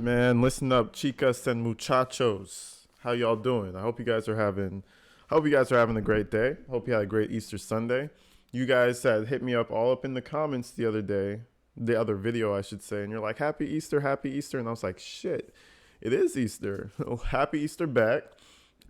Man, listen up, chicas and muchachos. How y'all doing? I hope you guys are having a great day. Hope you had a great Easter Sunday. You guys had hit me up all up in the comments the other day, the other video I should say, and you're like, Happy Easter, and I was like, shit, it is Easter. Happy Easter back.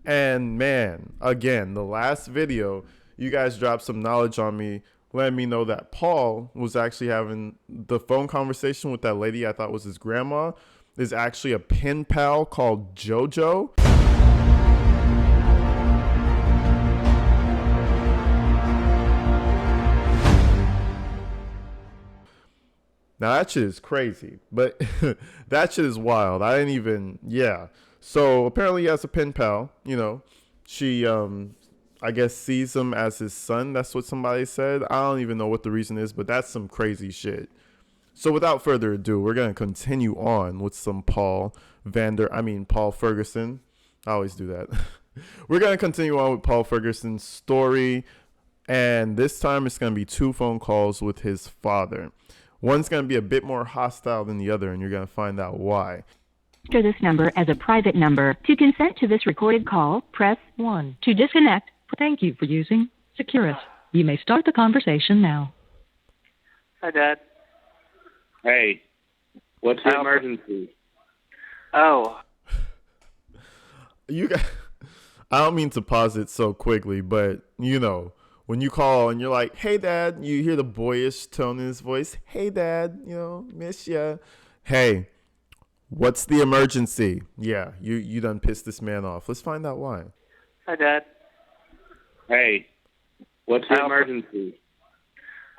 And man, again, the last video, you guys dropped some knowledge on me, letting me know that Paul was actually having the phone conversation with that lady I thought was his grandma, is actually a pen pal called JoJo. Now that shit is crazy, but that shit is wild. I didn't even, yeah. So apparently he has a pen pal, she, I guess sees him as his son. That's what somebody said. I don't even know what the reason is, but that's some crazy shit. So without further ado, we're going to continue on with some Paul Ferguson. I always do that. We're going to continue on with Paul Ferguson's story. And this time it's going to be 2 phone calls with his father. One's going to be a bit more hostile than the other, and you're going to find out why. Enter this number as a private number. To consent to this recorded call, press 1. To disconnect, thank you for using Securus. You may start the conversation now. Hi, Dad. Hey, what's the emergency? Oh. You guys, I don't mean to pause it so quickly, but when you call and you're like, hey, Dad, you hear the boyish tone in his voice. Hey, Dad, miss ya. Hey, what's the emergency? Yeah, you done pissed this man off. Let's find out why. Hi, Dad. Hey, what's the emergency?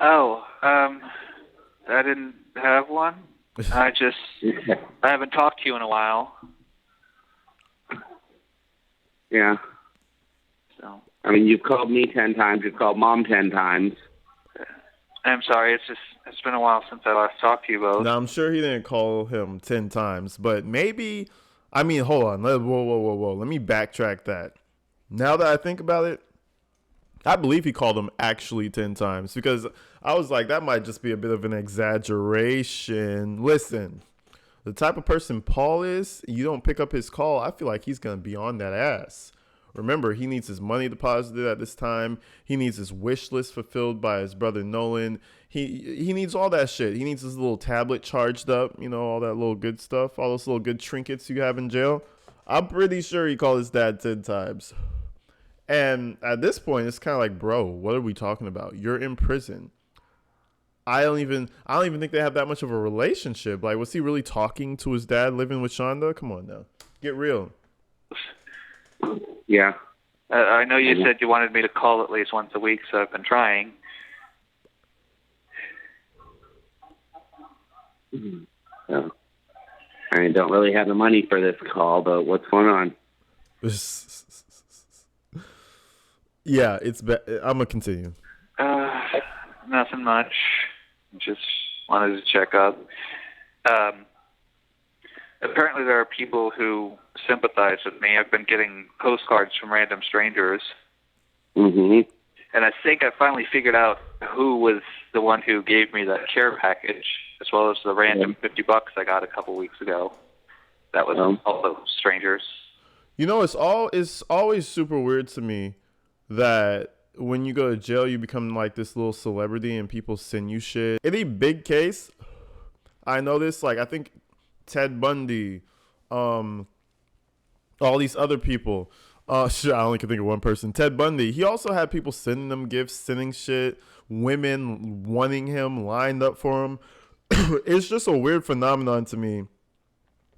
Oh, I didn't have one. I haven't talked to you in a while. Yeah. So. I mean, you've called me 10 times. You've called Mom 10 times. I'm sorry. It's been a while since I last talked to you both. Now, I'm sure he didn't call him 10 times, but maybe, hold on. Whoa. Let me backtrack that. Now that I think about it, I believe he called him actually 10 times because I was like, that might just be a bit of an exaggeration. Listen, the type of person Paul is, you don't pick up his call, I feel like he's going to be on that ass. Remember, he needs his money deposited at this time. He needs his wish list fulfilled by his brother Nolan. He needs all that shit. He needs his little tablet charged up, all that little good stuff, all those little good trinkets you have in jail. I'm pretty sure he called his dad 10 times. And at this point, it's kind of like, bro, what are we talking about? You're in prison. I don't even think they have that much of a relationship. Like, was he really talking to his dad living with Shanda? Come on now. Get real. Yeah. I know you said you wanted me to call at least once a week, so I've been trying. So, I don't really have the money for this call, but what's going on? Yeah, I'm going to continue. Nothing much. Just wanted to check up. Apparently there are people who sympathize with me. I've been getting postcards from random strangers. Mm-hmm. And I think I finally figured out who was the one who gave me that care package, as well as the random $50 I got a couple weeks ago. That was also strangers. It's always super weird to me that when you go to jail, you become like this little celebrity and people send you shit. Any big case, I know this, like I think Ted Bundy, all these other people. Shit, I only can think of one person. Ted Bundy. He also had people sending him gifts, sending shit, women wanting him, lined up for him. It's just a weird phenomenon to me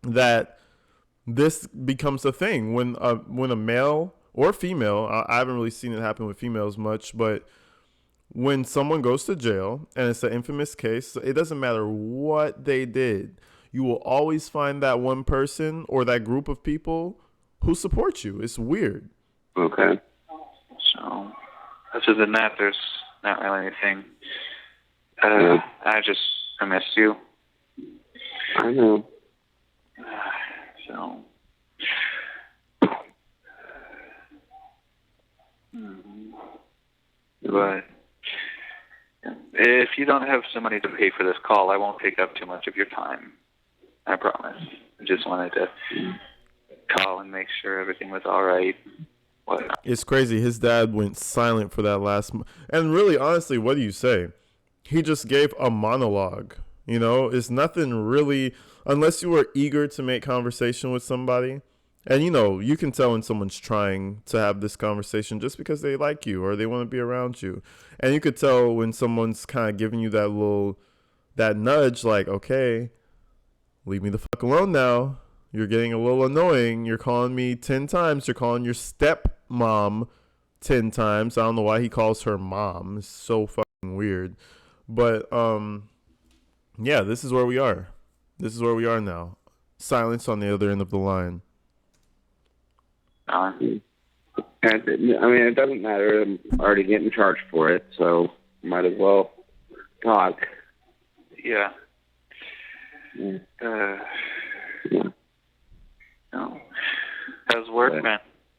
that this becomes a thing when a male or female, I haven't really seen it happen with females much, but when someone goes to jail and it's an infamous case, it doesn't matter what they did. You will always find that one person or that group of people who support you. It's weird. Okay. So, other than that, there's not really anything. I miss you. I know. So. But if you don't have some money to pay for this call, I won't take up too much of your time. I promise. I just wanted to call and make sure everything was all right. Whatnot. It's crazy. His dad went silent for that and really, honestly, what do you say? He just gave a monologue. You know, it's nothing really, unless you were eager to make conversation with somebody. And, you know, you can tell when someone's trying to have this conversation just because they like you or they want to be around you. And you could tell when someone's kind of giving you that nudge, like, okay, leave me the fuck alone now. You're getting a little annoying. You're calling me 10 times. You're calling your stepmom 10 times. I don't know why he calls her mom. It's so fucking weird. But, yeah, this is where we are. This is where we are now. Silence on the other end of the line. And, I mean, it doesn't matter. I'm already getting charged for it, so might as well talk. Yeah. Yeah. Yeah. No. How's work, man?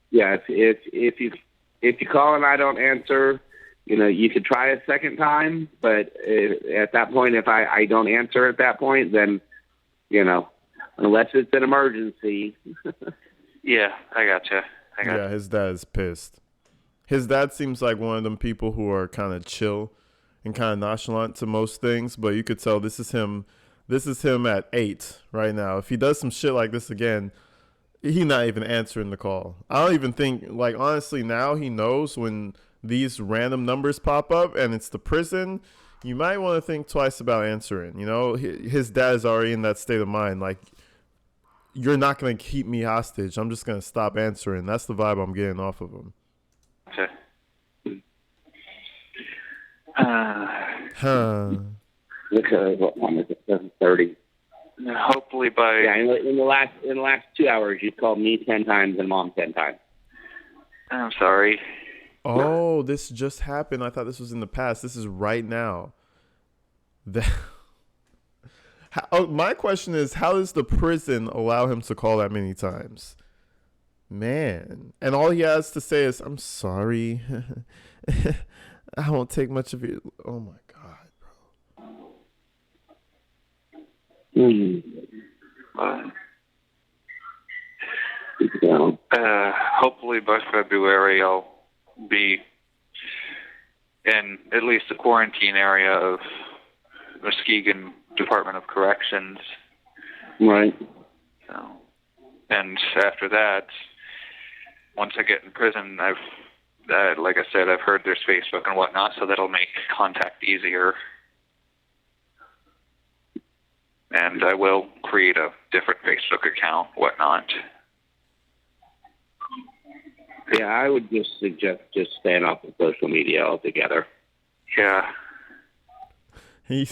Yeah, if you call and I don't answer, you know, you could try a second time, but at that point, if I don't answer at that point, then, you know, unless it's an emergency. Yeah, I gotcha. Yeah, his dad is pissed. His dad seems like one of them people who are kind of chill and kind of nonchalant to most things, but you could tell this is him. This is him at 8 right now. If he does some shit like this again, he's not even answering the call. I don't even think, like, honestly, now he knows when these random numbers pop up and it's the prison, you might want to think twice about answering. You know, his dad is already in that state of mind. Like, you're not going to keep me hostage. I'm just going to stop answering. That's the vibe I'm getting off of him. Okay. Because what time is it? 7:30. Hopefully by in the last 2 hours, you called me 10 times and Mom 10 times. I'm sorry. Oh, this just happened. I thought this was in the past. This is right now. My question is, how does the prison allow him to call that many times? Man. And all he has to say is, I'm sorry. I won't take much of it. Oh, my God, bro. Hopefully by February I'll be in at least the quarantine area of Muskegon Department of Corrections. Right. So, and after that, once I get in prison, like I said, I've heard there's Facebook and whatnot, so that'll make contact easier. And I will create a different Facebook account, whatnot. Yeah, I would just suggest just staying off of social media altogether. Yeah. He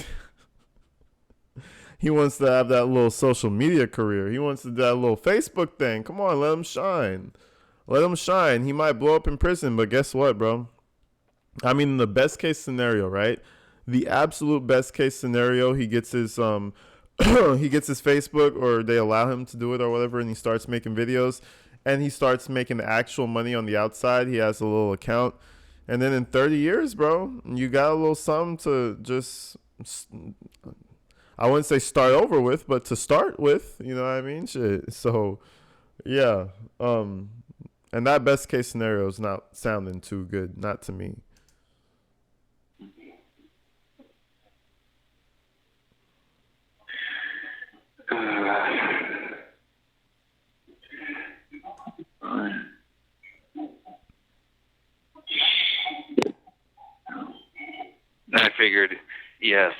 wants to have that little social media career. He wants to do that little Facebook thing. Come on, let him shine. Let him shine. He might blow up in prison, but guess what, bro? I mean, in the best case scenario, right? The absolute best case scenario, he gets his he gets his Facebook, or they allow him to do it or whatever, and he starts making videos, and he starts making actual money on the outside. He has a little account, and then in 30 years, bro, you got a little something to just, I wouldn't say start over with, but to start with, you know what I mean? Shit. So, yeah. And that best case scenario is not sounding too good, not to me. I figured,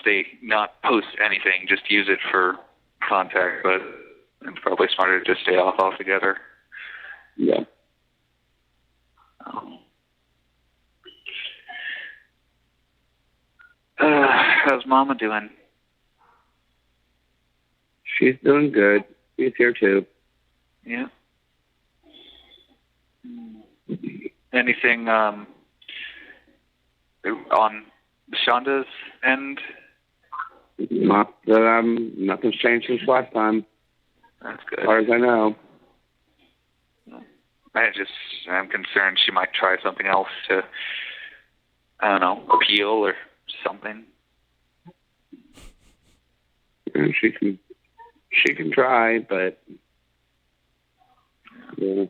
stay, not post anything, just use it for contact, but it's probably smarter to just stay off altogether. Yeah. How's Mama doing? She's doing good. She's here too. Yeah. Anything on Shanda's end? Not that nothing's changed since last time. That's good. As far as I know. I'm concerned she might try something else to, I don't know, appeal or something. And she She can try, but the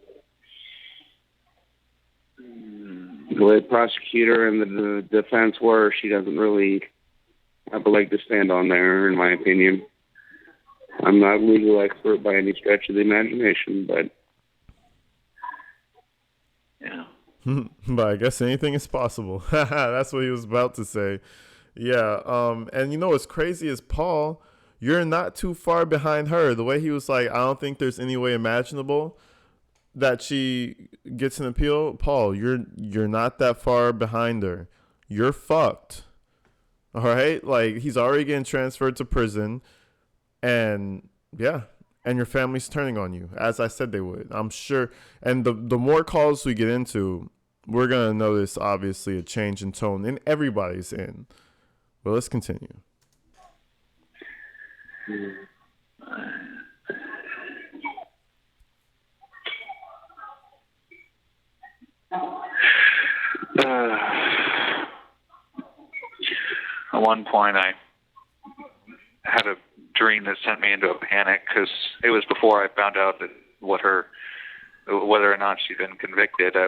way the prosecutor and the defense were, she doesn't really have a leg to stand on there, in my opinion. I'm not a legal expert by any stretch of the imagination, but Yeah. But I guess anything is possible. That's what he was about to say. Yeah. And you know what's crazy is Paul, you're not too far behind her. The way he was like, I don't think there's any way imaginable that she gets an appeal. Paul, you're not that far behind her. You're fucked. All right? Like, he's already getting transferred to prison. And yeah, and your family's turning on you, as I said they would. I'm sure. And the more calls we get into, we're going to notice, obviously, a change in tone in everybody's end. But let's continue. At one point, I had a dream that sent me into a panic because it was before I found out that whether or not she'd been convicted. I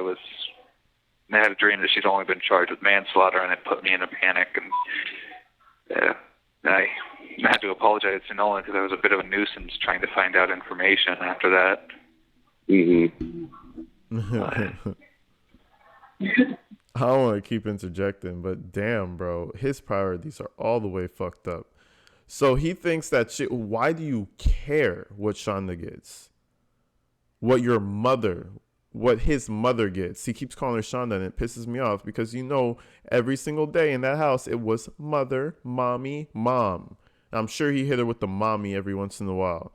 had a dream that she'd only been charged with manslaughter, and it put me in a panic. And I had to apologize to Nolan because I was a bit of a nuisance trying to find out information after that. I don't want to keep interjecting, but damn, bro, his priorities are all the way fucked up. So he thinks that shit. Why do you care what Shanda gets? What his mother gets? He keeps calling her Shanda, and it pisses me off because every single day in that house it was mother, mommy, mom. I'm sure he hit her with the mommy every once in a while.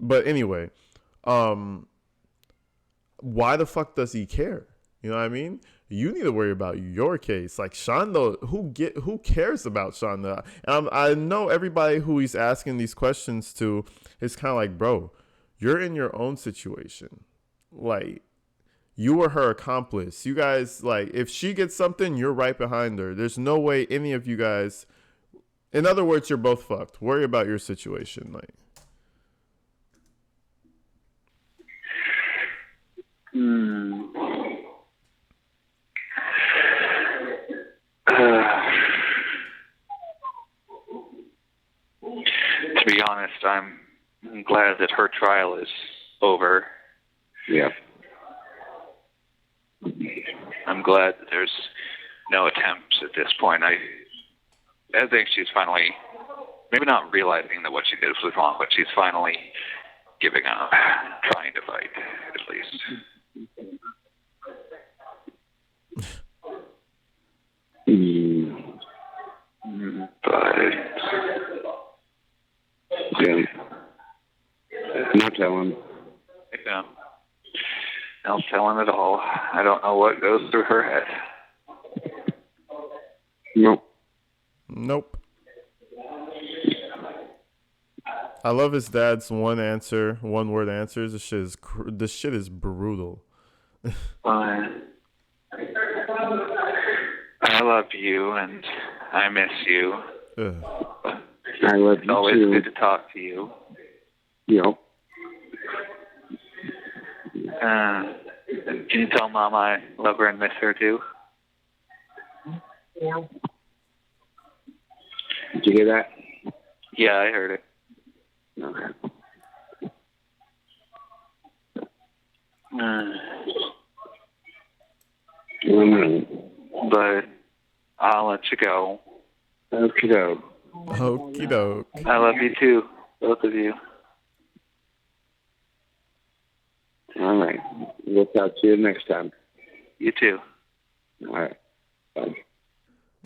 But anyway, why the fuck does he care? You know what I mean? You need to worry about your case. Like Shanda, who cares about Shanda? And I know everybody who he's asking these questions to is kind of like, bro, you're in your own situation. Like, you were her accomplice. You guys, like, if she gets something, you're right behind her. There's no way any of you guys. In other words, you're both fucked. Worry about your situation, like. To be honest, I'm glad that her trial is over. yeah. I'm glad that there's no attempts at this point. I think she's finally, maybe not realizing that what she did was wrong, but she's finally giving up, trying to fight, at least. But Yeah. Not telling. yeah, no telling at all. I don't know what goes through her head. Nope. I love his dad's one word answers. This shit is brutal. I love you and I miss you. Ugh. I love It's you always too. good to talk to you. Yep. Can you tell Mom I love her and miss her too? Did you hear that? Yeah, I heard it. Okay. But I'll let you go. Okie doke. Okie doke. I love you too, both of you. All right. We'll talk to you next time. You too. All right. Bye.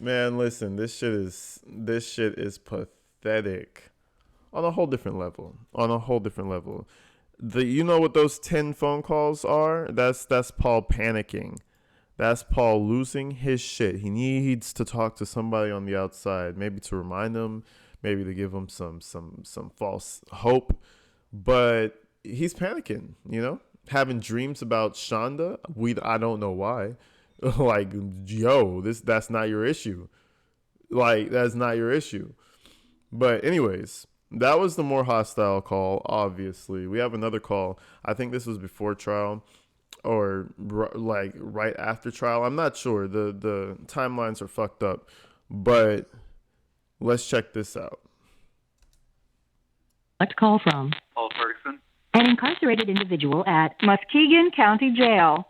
Man, listen, this shit is pathetic on a whole different level. You know what those 10 phone calls are? That's Paul panicking. That's Paul losing his shit. He needs to talk to somebody on the outside, maybe to remind him, maybe to give him some false hope. But he's panicking, having dreams about Shanda. I don't know why. Like, yo, that's not your issue. Like, that's not your issue. But anyways, That was the more hostile call, obviously. We have another call. I think this was before trial or like right after trial. I'm not sure. The timelines are fucked up. But let's check this out. Let's call from Paul Ferguson. an incarcerated individual at Muskegon County Jail.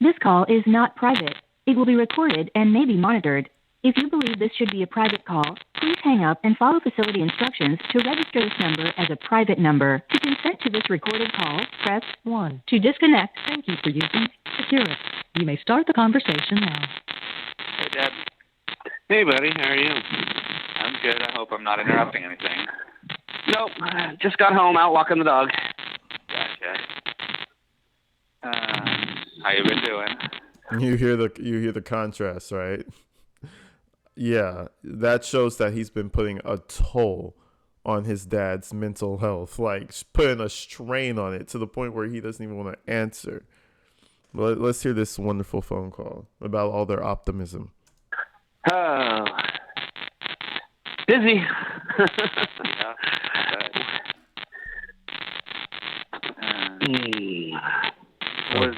This call is not private. It will be recorded and may be monitored. If you believe this should be a private call, please hang up and follow facility instructions to register this number as a private number. To consent to this recorded call, press 1. To disconnect, thank you for using Securus. You may start the conversation now. Hey, Dad. Hey, buddy. How are you? I'm good. I hope I'm not interrupting anything. Nope. Just got home, out walking the dog. Gotcha. How you been doing? You hear the contrast, right? Yeah, that shows that he's been putting a toll on his dad's mental health, like putting a strain on it to the point where he doesn't even want to answer. Let's hear this wonderful phone call about all their optimism. Oh, busy.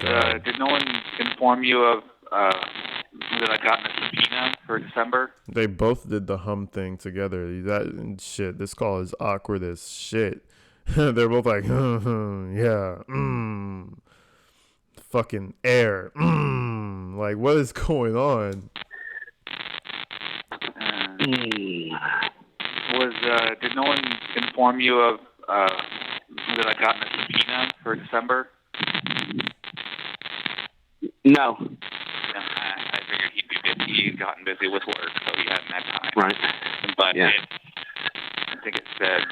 Yeah. Did no one inform you of that I got a subpoena for December? They both did the hum thing together. That shit. This call is awkward as shit. They're both like, yeah, fucking air, like what is going on? Did no one inform you of that I got a subpoena for December? No. I figured he'd be busy. He'd gotten busy with work, so he hadn't had time. Right. But Yeah. I think it said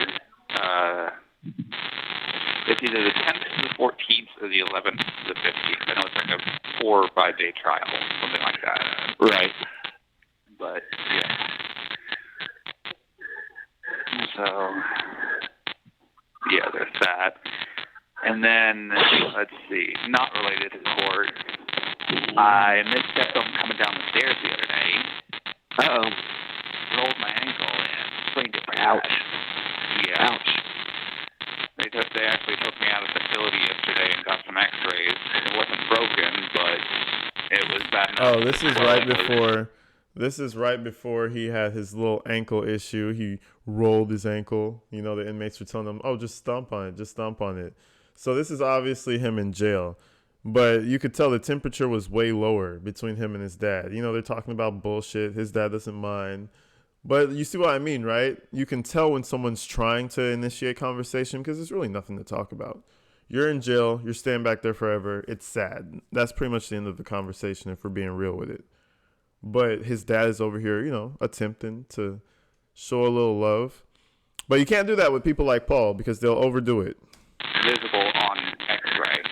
it's either the 10th to the 14th or the 11th to the 15th. I know it's like a 4 or 5 day trial, something like that. Right. But, yeah. So, yeah, there's that. And then, let's see, not related to the court. I misstepped on coming down the stairs the other day. Uh-oh. Rolled my ankle and sprained it pretty Ouch. bad. Yeah. Ouch. They actually took me out of the facility yesterday and got some x-rays. It wasn't broken, but it was bad enough. Oh, this is right before he had his little ankle issue. He rolled his ankle. You know, the inmates were telling him, oh, just stomp on it. Just stomp on it. So this is obviously him in jail. But you could tell the temperature was way lower between him and his dad. You know, they're talking about bullshit. His dad doesn't mind. But you see what I mean, right? You can tell when someone's trying to initiate conversation because there's really nothing to talk about. You're in jail. You're staying back there forever. It's sad. That's pretty much the end of the conversation if we're being real with it. But his dad is over here, you know, attempting to show a little love. But you can't do that with people like Paul because they'll overdo it. Visible on x-ray.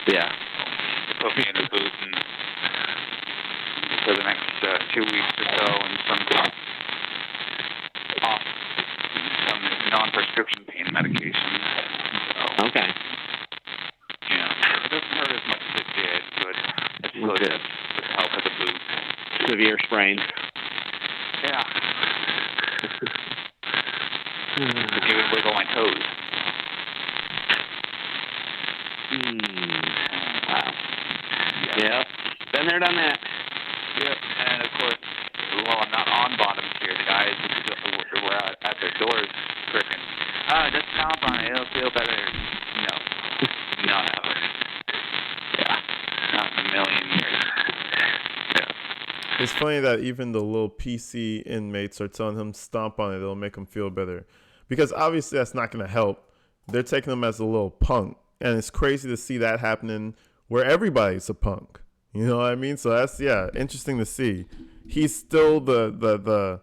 Yeah. They put me in a booth and for the next 2 weeks or so and some non-prescription pain medication. So, Okay. yeah, it doesn't hurt as much as it did, but it's still good with the help of the boot. Severe sprain. Yeah. Could even wiggle my toes. Wow. Yep. Been there, done that. Yep. And of course, while I'm not on bottoms here, the guys who were at their doors freaking, just stomp on it, it'll feel better. No, never. Yeah. Not in a million years. Yeah. It's funny that even the little PC inmates are telling him stomp on it, it'll make him feel better. Because obviously that's not going to help. They're taking him as a little punk. And it's crazy to see that happening where everybody's a punk. You know what I mean? So that's, yeah, interesting to see. He's still the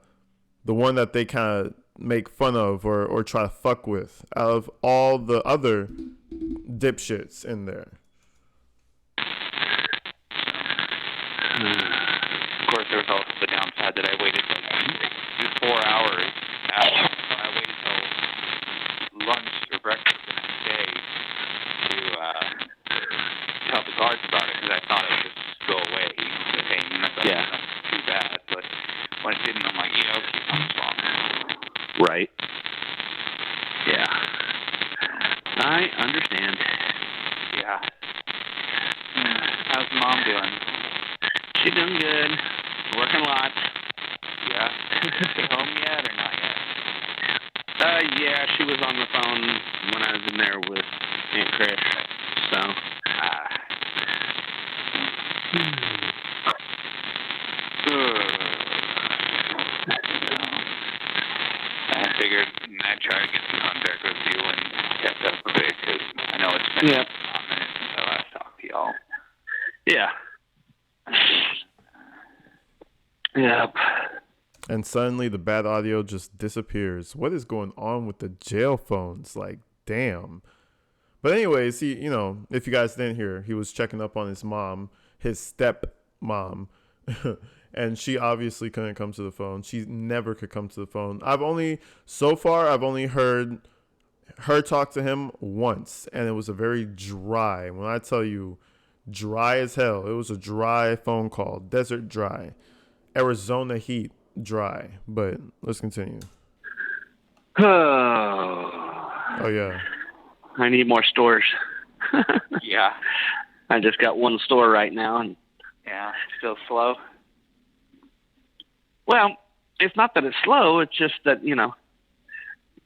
one that they kind of make fun of or try to fuck with out of all the other dipshits in there. Of course, there was also the downside that I waited like 4 hours after. I waited till lunch or breakfast the next day to tell the guards about it because I thought it would just go away. The pain, I thought it wasn't too bad, but when it didn't, I'm like, okay, something's wrong. Right. I understand. Yeah. How's Mom doing? She's doing good. Working a lot. Yeah. Is she home yet or not yet? Yeah, she was on the phone when I was in there with Aunt Chris. So. I figured I'd try to get in contact with you and catch up a bit because I know it's been a minute since I last talked to y'all. Yeah. Yep. And suddenly the bad audio just disappears. What is going on with the jail phones? Like, damn. But anyways, if you guys didn't hear, he was checking up on his mom, his step mom. And she obviously couldn't come to the phone. She never could come to the phone. I've only heard her talk to him once, and it was a very dry. When I tell you, dry as hell. It was a dry phone call, desert dry, Arizona heat dry. But let's continue. Oh yeah. I need more stores. Yeah. I just got one store right now, and yeah, still slow. Well, it's not that it's slow. It's just that,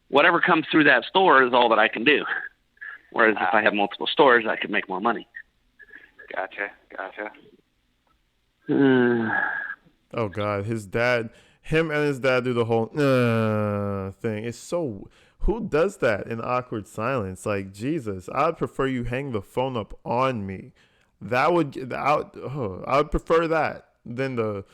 whatever comes through that store is all that I can do. Whereas if I have multiple stores, I could make more money. Gotcha. Oh, God. Him and his dad do the whole thing. It's so... Who does that in awkward silence? Like, Jesus, I'd prefer you hang the phone up on me. I would prefer that than the...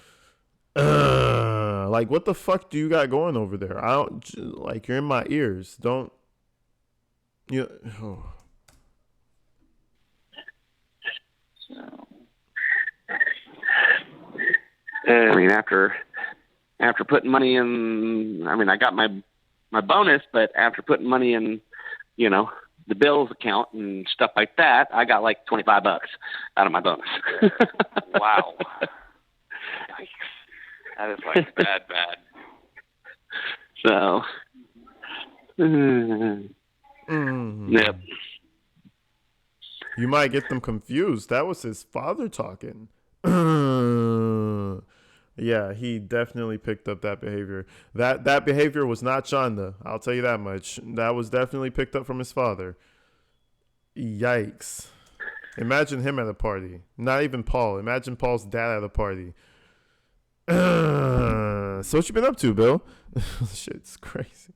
like, what the fuck do you got going over there? I don't like. You're in my ears. Don't. Oh. I mean, after putting money in, I got my bonus, but after putting money in, the bills account and stuff like that, I got like $25 out of my bonus. Wow. Yikes. That is like bad. So, Yep. You might get them confused. That was his father talking. Yeah, he definitely picked up that behavior. That behavior was not Shanda. I'll tell you that much. That was definitely picked up from his father. Yikes. Imagine him at a party. Not even Paul. Imagine Paul's dad at a party. So what you been up to, Bill? Shit's crazy.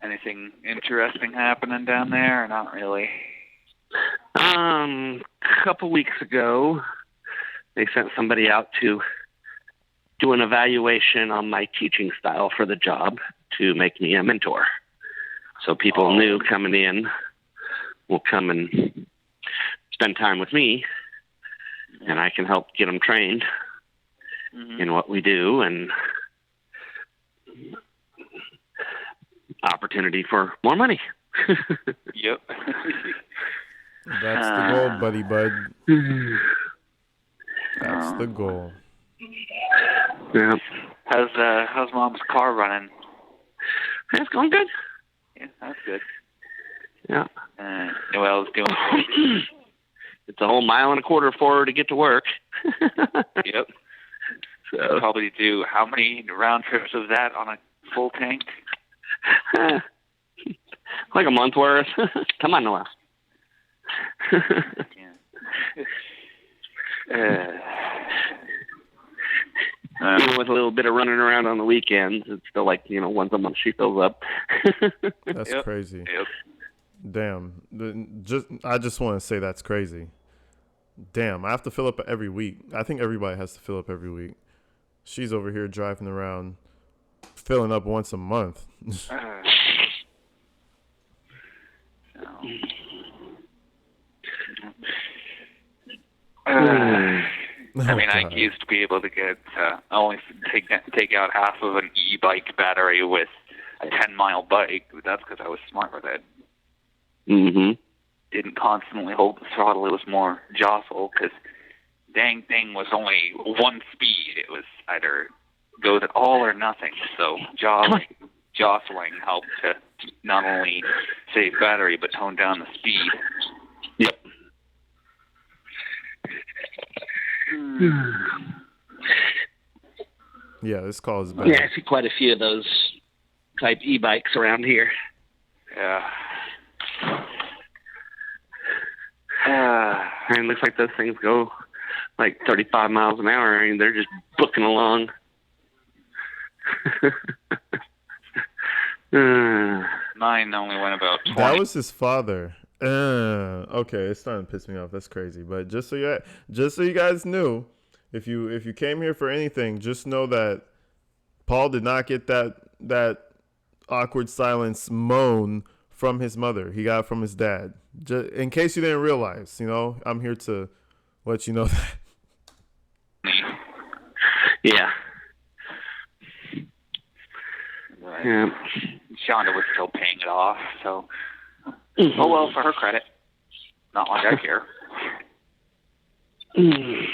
Anything interesting happening down there or not really? A couple weeks ago, they sent somebody out to do an evaluation on my teaching style for the job to make me a mentor. So people new coming in will come and spend time with me, and I can help get them trained in what we do and opportunity for more money. Yep. That's the goal, buddy, bud. That's the goal. Yeah. How's Mom's car running? It's going good. Yeah, that's good. Yeah. Noelle's doing great. It's a whole mile and a quarter for her to get to work. Yep. So probably do how many round trips of that on a full tank? Like a month worth. Come on, Noelle. Even with a little bit of running around on the weekends, it's still like, once a month she fills up. That's crazy. Yep. Damn. I just want to say that's crazy. Damn, I have to fill up every week. I think everybody has to fill up every week. She's over here driving around, filling up once a month. I used to be able to get only take out half of an e-bike battery with a 10-mile bike. That's because I was smart with it. Didn't constantly hold the throttle. It was more jostle because dang thing was only one speed. It was either goes at all or nothing. So jostling helped to not only save battery but tone down the speed. Yep. Yeah, this call is bad. Yeah, I see quite a few of those type e-bikes around here. Yeah. And it looks like those things go like 35 miles an hour. I mean, they're just booking along. Mine only went about 20. That was his father. Okay, it's starting to piss me off. That's crazy. But just so you guys knew, if you came here for anything, just know that Paul did not get that awkward silence moan from his mother. He got it from his dad. Just in case you didn't realize, I'm here to let you know that. Yeah. Right. Yeah. Shanda was still paying it off, so oh well, for her credit. Not like I care. You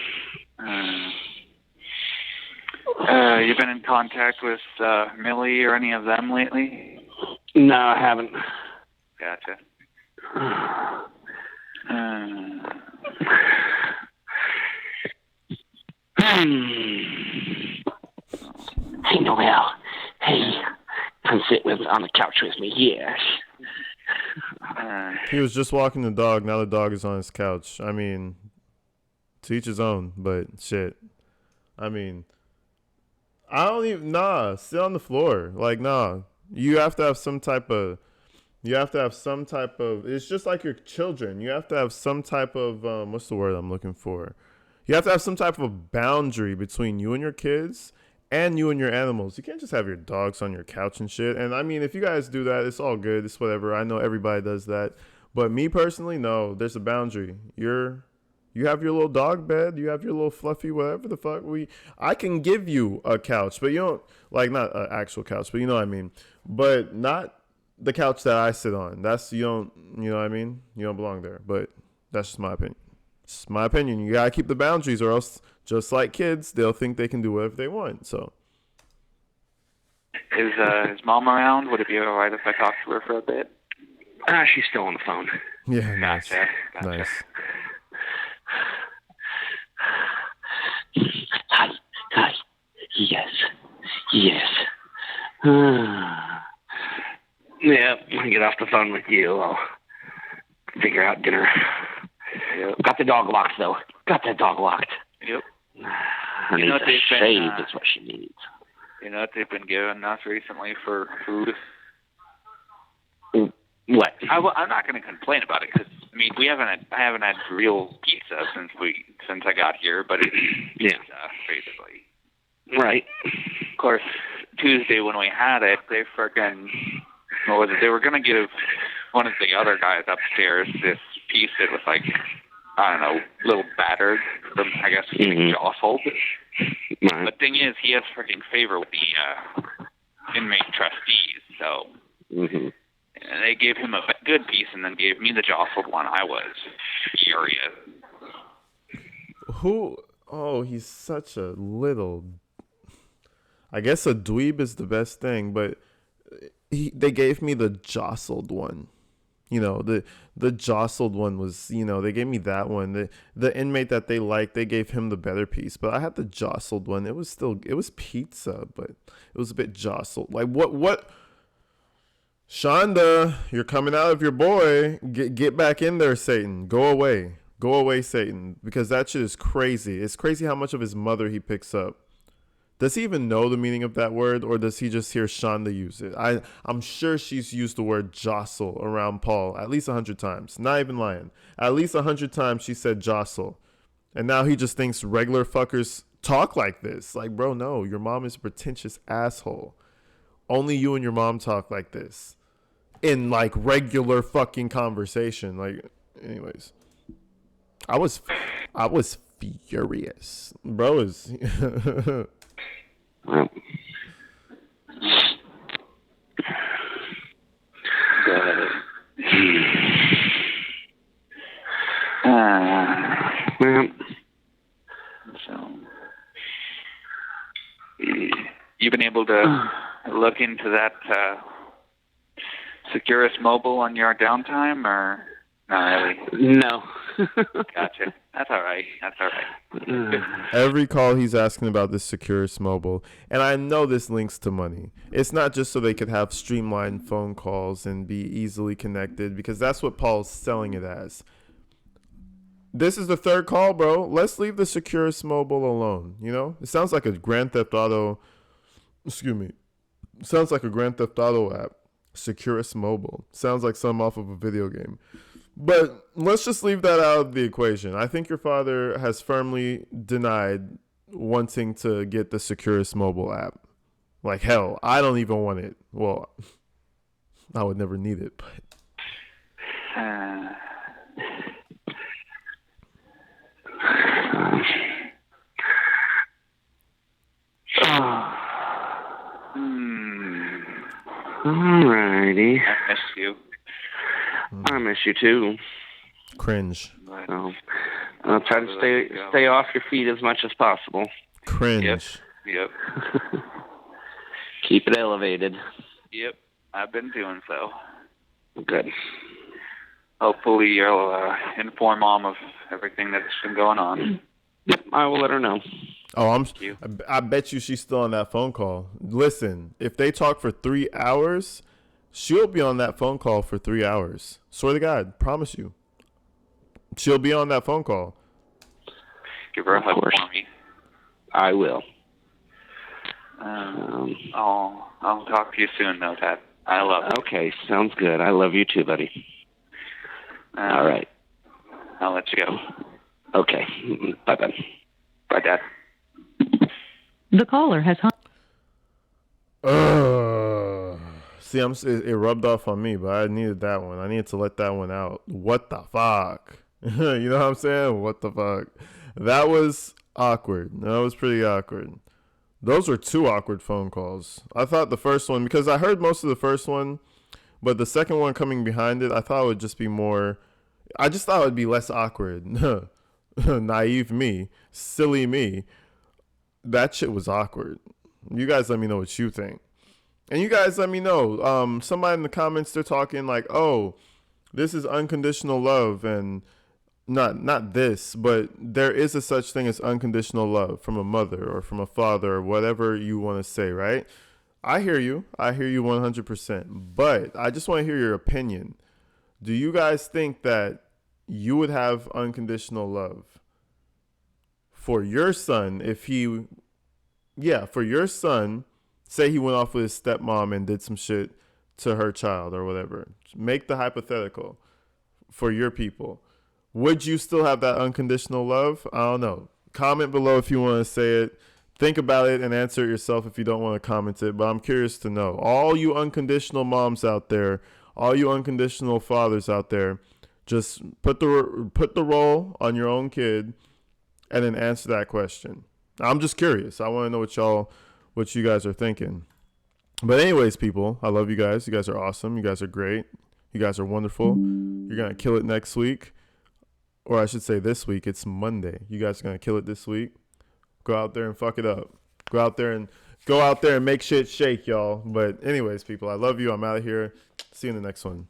been in contact with Millie or any of them lately? No, I haven't. Gotcha. Hey, Noel. Hey, come sit on the couch with me. Yes. He was just walking the dog. Now the dog is on his couch. I mean, to each his own, but shit. I mean, I don't even, sit on the floor. Like, you have to have some type of, it's just like your children. You have to have some type of, what's the word I'm looking for? You have to have some type of boundary between you and your kids and you and your animals. You can't just have your dogs on your couch and shit. And I mean, if you guys do that, it's all good. It's whatever. I know everybody does that. But me personally, no, there's a boundary. You have your little dog bed. You have your little fluffy, whatever the fuck. I can give you a couch, but you don't, like, not an actual couch, but you know what I mean. But not the couch that I sit on. You know what I mean? You don't belong there. But that's just my opinion. It's my opinion. You gotta keep the boundaries, or else, just like kids, they'll think they can do whatever they want. So, is mom around? Would it be alright if I talked to her for a bit? She's still on the phone. yeah, nice. Gotcha. Nice. Hi. Yes. Yeah, when I get off the phone with you, I'll figure out dinner. Yep. Got the dog locked, though. Got that dog locked. Yep. I need a shave is what she needs. You know what they've been giving us recently for food? What? I'm not going to complain about it because I haven't had real pizza since I got here, but it's pizza basically. Right. Of course, Tuesday when we had it, they freaking they were going to give one of the other guys upstairs this piece that was like, I don't know, a little battered from, I guess, getting jostled. Right. But thing is, he has freaking favor with the inmate trustees, so and they gave him a good piece and then gave me the jostled one. I was furious. Oh, he's such a little, I guess a dweeb is the best thing, but they gave me the jostled one. The jostled one was, they gave me that one. The inmate that they liked, they gave him the better piece. But I had the jostled one. It was pizza, but it was a bit jostled. Like, what? Shanda, you're coming out of your boy. Get back in there, Satan. Go away. Go away, Satan. Because that shit is crazy. It's crazy how much of his mother he picks up. Does he even know the meaning of that word, or does he just hear Shanda use it? I'm sure she's used the word jostle around Paul at least 100 times. Not even lying. At least 100 times she said jostle. And now he just thinks regular fuckers talk like this. Like, bro, no, your mom is a pretentious asshole. Only you and your mom talk like this. In, like, regular fucking conversation. Like, anyways. I was furious. Bro is... Well, So able to look into that Securus Mobile on your downtime, or not really? No. Gotcha. That's all right. Every call he's asking about this Securus Mobile, and I know this links to money. It's not just so they could have streamlined phone calls and be easily connected, because that's what Paul's selling it as. This is the third call, bro. Let's leave the Securus Mobile alone. You know, it sounds like a Grand Theft Auto. Excuse me. Sounds like a Grand Theft Auto app. Securus Mobile. Sounds like some off of a video game. But let's just leave that out of the equation. I think your father has firmly denied wanting to get the Securus Mobile app. Like, hell, I don't even want it. Well, I would never need it, but. Alrighty. I miss you. I miss you too. Cringe. So, I'll try to stay off your feet as much as possible. Cringe. Yep. Keep it elevated. Yep. I've been doing so. Good. Hopefully you'll inform Mom of everything that's been going on. Yep, I will let her know. Oh, I bet you she's still on that phone call. Listen, if they talk for 3 hours, she'll be on that phone call for 3 hours. Swear to God, promise you. She'll be on that phone call. Give her a hug for me. I will. I'll talk to you soon, though, Dad. I love you. Okay, sounds good. I love you too, buddy. All right. I'll let you go. Okay. Bye-bye. Bye, Dad. The caller has hung. See, it rubbed off on me, but I needed that one. I needed to let that one out. What the fuck? You know what I'm saying? What the fuck? That was awkward. That was pretty awkward. Those were 2 awkward phone calls. I thought the first one, because I heard most of the first one, but the second one coming behind it, I thought it would just be more. I just thought it would be less awkward. Naive me. Silly me. That shit was awkward. You guys let me know what you think. And you guys let me know. Somebody in the comments, they're talking like, oh, this is unconditional love. And not this, but there is a such thing as unconditional love from a mother or from a father or whatever you want to say, right? I hear you. I hear you 100%. But I just want to hear your opinion. Do you guys think that you would have unconditional love for your son if for your son, say he went off with his stepmom and did some shit to her child or whatever. Make the hypothetical for your people. Would you still have that unconditional love? I don't know. Comment below if you want to say it. Think about it and answer it yourself if you don't want to comment it. But I'm curious to know. All you unconditional moms out there, all you unconditional fathers out there, just put the role on your own kid and then answer that question. I'm just curious. I want to know what you guys are thinking. But anyways, people, I love you guys. You guys are awesome. You guys are great. You guys are wonderful. You're going to kill it next week. Or I should say this week. It's Monday. You guys are going to kill it this week. Go out there and fuck it up. Go out there and make shit shake, y'all. But anyways, people, I love you. I'm out of here. See you in the next one.